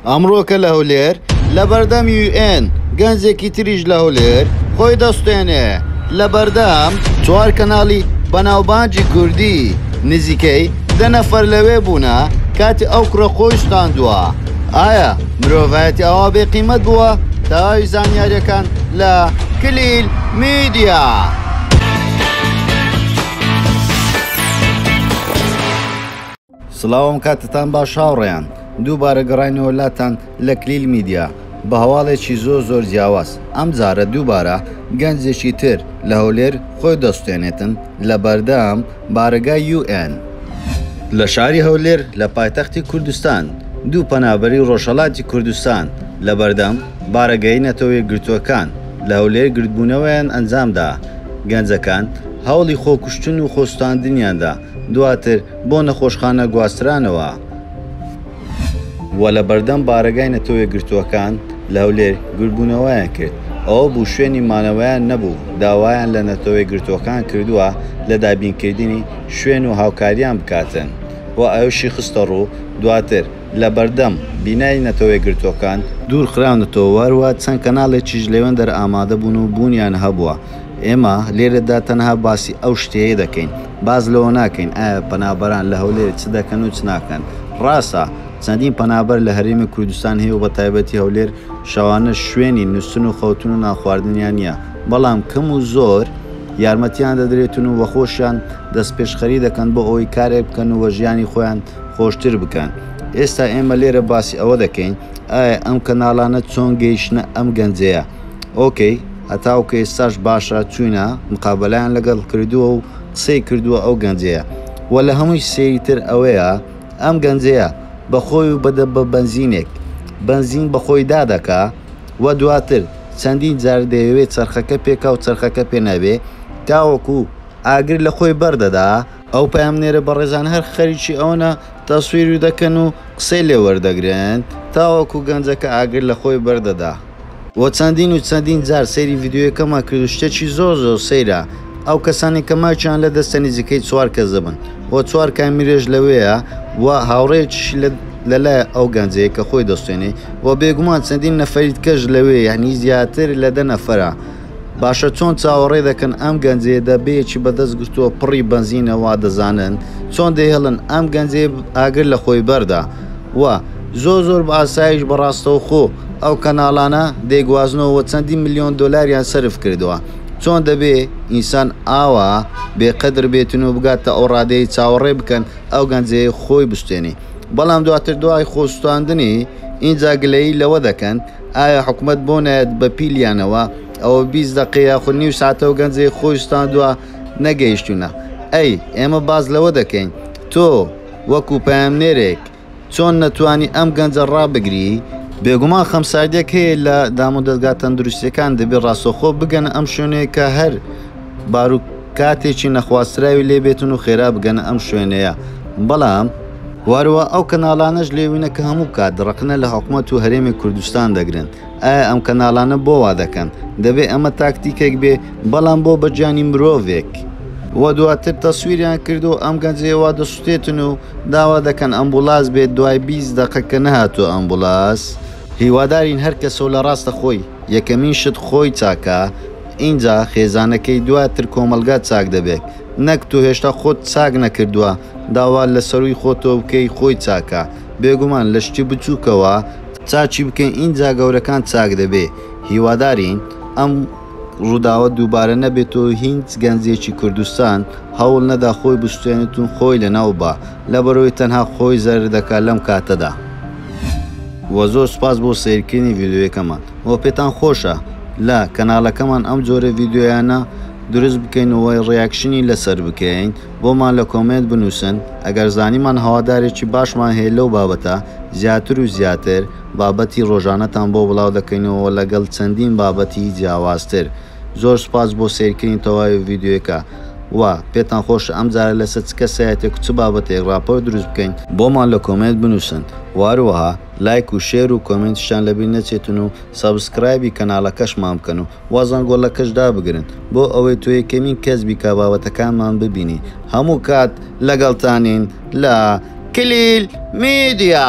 ئەمڕۆکە لە هەولێر لە بەردەم UN گەنجێکی تریش لە هەولێر خۆی دەستێنێ لە بەردەم 4 کەناڵی بەناوبانجی کوردی نزیکەی 10 نەفەر لەوێ بوونە کاتی ئەو کوڕە خۆی ستاندووە. ئایا مرۆڤایەتی ئەوا بێقیمەت بووە؟ تەواوی زانیاریەکان لە کلیل میدیا. سڵاوم کاتتان باش هاوڕێیان، دووبارە گەڕاینەوە لاتان لە کلیل میدیا بە هەواڵێکی زۆر جیاواز. ئەم جارە دووبارە گەنجێکی تر لە هەولێر خۆی دەستێنێتن لە بەردەم بارگای UN لە شاری هەولێر لە پایتەختی کوردستان. دوو پەنابەری ڕۆژهەڵاتی کوردستان لە بەردەم بارگەی نەتەوەی گرتووەکان لە هەولێر گرتبوونەوەیان ئەنجامدا. گەنجەکان هەوڵی خۆکوشتن و خۆستاندنیاندا، دواتر بۆ نەخۆشخانە گواسترانەوە و لە بەردەم بارگای نەتەوەی گرتووەکان لە هەولێر گرتبوونەوەیان کرد. ئەوە بوو شوێنی مانەوەیان نەبوو، داوایان لە نەتەوەی گرتووەکان کردووە لە دابینکردنی شوێن و هاوکاریان بکاتن و ئەوشی خستە ڕوو. دواتر لە بەردەم بینای نەتەوەی گرتووەکان دوور خراونەتەوە، وەروە چەند کەناڵێکیش لەوێن دەرئامادە بوون و بوونیان هەبووە. ئێمە لێرەدا تەنها باسی ئەو شتەیە دەکەین، باز لەوە ناکەین ئایا پەنابەران لە هەولێر چ دەکەن و چ ناکەن. ڕاستە چەندین پەنابەر لە هەرێمی کوردستان هەیە و بە تایبەتی هەولێر شەوانە شوێنی نووسن و خەوتن و ناخواردنیان نییە، بەڵام کەم و زۆر یارمەتیان دەدرێتن و بەخۆشیان دەست پێشخەری دەکەن بۆ ئەوەی کارێک بکەن و ژیانی خۆیان خۆشتر بکەن. ئێستا ئێمە لێرە باسی ئەوە دەکەین ئایا ئەم کەناڵانە چۆن گەیشتنە ئەم گەنجەیە. ئۆکەی، هەتاوکە ئێستاش باشە چوینە مقابلەیان لەگەڵ کردووە و قسەی کردووە ئەو گەنجەیە. و لە هەمووی سێریتر ئەوەیە ئەم گەنجەیە بەخۆی و بەدە بە بەنزینێک بەنزین بەخۆی دادەکا و دواتر چەندین جار دەیەوێت چرخەکە پێکا و چرخەکە پێ نەبێ، تاوەکو ئاگر لە خۆی بەردەدا. ئەو پامنێرە بە ڕێزان هەر خەریکی ئەوەنە تەسویری دەکەن و قسەی لێ وەردەگرن تاوەکو گەنجەکە ئاگر لە خۆی بەردەدا. و چەندین جار سەیری ڤیددیۆیەکەمان کرد و شتێکی زۆر سەیرە. ئەو کەسانی کە ماچیان لە دەستە نزیکەی 4 کەس دەبن و 4 کامیرێژ لەوەیە و هاوڕێکیشی لەلای ئەو گەنجەیە کە خۆی دەستێنێ و بێگومان چەندین نەفەریت کەش لەوێ، یعنی زیاتر لە 10 نەفەرە. باشە چۆن چاوەڕێ دەکەن ئەم گەنجەیە دەبەیەکی بەدەست گرتووە پڕی بەنزینەوە دەزانن چۆن دەهێڵن ئەم گەنجەیە ئاگر لە خۆی بەردا و زۆر بە ئاسایش بەڕاستەوە خۆ ئەو کەناڵانە دەیگوازنەوە چەندین ملیۆن دۆلاری سەرف کردووە. چۆن دەبێ ئینسان ئاوا بێقەدر بێتن و بگاتە ئەو ڕادەی چاوەڕێ بکەن ئەو گەنجەیە خۆی بستێنی. بەڵام دواتر دوای خۆستاندنی ئینجا گلەیی لەوە دەکەن ئایا حکومەت بۆ نایەت بە پیلیانەوە ئەوە 20 دقەیە خو نیو ساعتەوە گەنجەی خۆی ستاندووە نەگەیشتونە. ئەی ئێمە باز لەوە دەکەین تۆ وەکو پامنێرێک چۆن نەتوانی ئەم گەنجە ڕابگری. بێگومان خەمساردێک هەیە لە دام و دەستگا تەندروستیەکان دەبێت ڕاستەوخۆ بگەنە ئەم شوێنەیە کە هەر باروک کاتێکی نەخواستراوی لێبێتن و خێرا بگەنە ئەم شوێنەیە. بەڵام واروە ئەو کەناڵانەش لێوینە کە هەموو کات ڕقنە لە حکوومەت و هەرێمی کوردستان دەگرن. ئایا ئەم کەناڵانە بۆ وا دەکەن؟ دەبێت ئەمە تاکتیکێک بێ، بەڵام بۆ بەجانی مرۆڤێک. و دواتر تەسویریان کردو ئەم گەنجەیەوا دەسووتێتن و داوا دەکەن ئەمبولاس بێت دوای 20 دقەکە نەهاتوە ئەمبولاس. هیوادارین هەر کەسە لە ڕاستە خۆی یەکەمین شت خۆی چاکە، اینجا خێزانەکەی دواتر کۆمەلگا چاک دەبێت. نەک تو هێشتا خۆت چاک نەکردووە داوا لە سەروی خۆتەوە بکەی خۆی چاکە. بێگومان لە شتی بچووکەوە چاچی بکەین ئینجا گەورەکان چاک دەبێ. هیوادارین ئەم ڕووداوە دووبارە نەبێتەوە هیچ گەنجێکی کوردستان هەوڵ نەدا خۆی بستێنێتون خۆی لەناو بە لەبەرەوەی تەنها خۆی زەر دەکات لەم کاتەدا. و زۆر سپاس بۆ سیرکردنی ڤیددیۆیەکەمان. و پێتان خۆشە لە کەناڵەکەمان ئەم جۆرە ڤیددیۆیانە دروست بکەینەوەی ڕیاکشنی لەسەر بکەین، بۆمان لە کۆمنت بنووسن. ئەگەر زانیمان هەوادارێکی باشمان هەیە لەو بابەتە زیاتر و زیاتر بابەتی ڕۆژانەتان بۆ بڵاو دەکەینەوە لەگەڵ چەندین بابەتی جیاوازتر. زۆر سپاس بۆ سیرکردنی تەواوی ڤیددیۆیەکە و پێتان خۆش ئەم جارە لەسەر چ کەسایەتێک و چ بابەتێک راپۆرت دروست بکەین بۆمان لە کۆمنت بنووسن. واروەها لایک و شێر و کۆمنتشان لەبیر نەچێتن و سابسکرایبی کەناڵەکەشمان بکەن و وازان گۆڵەکەش دابگرن بۆ ئەوەی تۆ یەکەمین کەس بیکا بابەتەکانمان ببینی. هەموو کات لەگەڵتانین لە کلیل میدیا.